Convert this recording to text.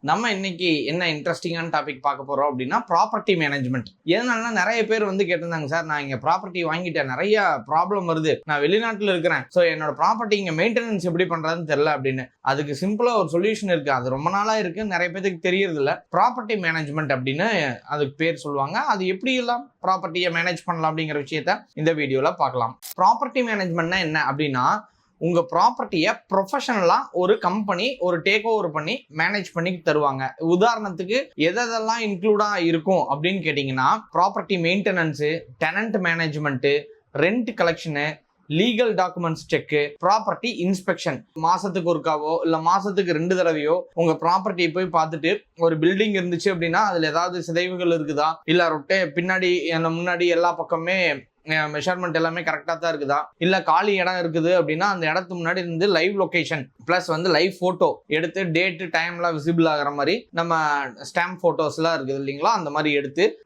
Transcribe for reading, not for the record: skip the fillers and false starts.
நம்ம இன்னைக்கு என்ன இன்ட்ரெஸ்டிங்கான டாபிக் பார்க்க போறோம் அப்படின்னா ப்ராப்பர்ட்டி மேனேஜ்மெண்ட். எதனால நிறைய பேர் வந்து கேட்டிருந்தாங்க, சார் நான் இங்க ப்ராப்பர்ட்டி வாங்கிட்டேன், நிறைய ப்ராப்ளம் வருது, நான் வெளிநாட்டுல இருக்கிறேன், ஸோ என்னோட ப்ராப்பர்ட்டி இங்க மெயின்டெனன்ஸ் எப்படி பண்றதுன்னு தெரியல அப்படின்னு. அதுக்கு சிம்பிளா ஒரு சொல்யூஷன் இருக்கு. அது ரொம்ப நாளா இருக்கு, நிறைய பேருக்கு தெரியறது இல்ல. ப்ராப்பர்ட்டி மேனேஜ்மெண்ட் அப்படின்னு அதுக்கு பேர் சொல்லுவாங்க. அது எப்படி எல்லாம் ப்ராப்பர்ட்டியை மேனேஜ் பண்ணலாம் அப்படிங்கிற விஷயத்த இந்த வீடியோல பார்க்கலாம். ப்ராப்பர்ட்டி மேனேஜ்மெண்ட்னா என்ன அப்படின்னா, உங்க ப்ராப்பர்ட்டியை ப்ரொஃபஷனலா ஒரு கம்பெனி ஒரு டேக் ஓவர் பண்ணி மேனேஜ் பண்ணி தருவாங்க. உதாரணத்துக்கு எதெல்லாம் இன்க்ளூடா இருக்கும் அப்படின்னு கேட்டீங்கன்னா, property maintenance, tenant management, rent collection, legal documents check, property inspection. மாசத்துக்கு ஒருக்காவோ இல்ல மாசத்துக்கு 2 தடவையோ உங்க ப்ராப்பர்ட்டியை போய் பார்த்துட்டு, ஒரு பில்டிங் இருந்துச்சு அப்படின்னா அதுல ஏதாவது சிதைவுகள் இருக்குதா, இல்ல ரொட்டே பின்னாடி முன்னாடி எல்லா பக்கமே மெஷர்மெண்ட் எல்லாமே கரெக்டா தான் இருக்குதா, இல்ல காலி இடம் இருக்குது அப்படின்னா அந்த இடத்துக்கு முன்னாடி இருந்து லைவ் லொகேஷன் பிளஸ் வந்து லைவ் போட்டோ எடுத்து டேட் டைம்லாம் விசிபிள் ஆகிற மாதிரி நம்ம ஸ்டாம்ப் போட்டோஸ் எல்லாம் இருக்குது இல்லைங்களா, அந்த மாதிரி எடுத்து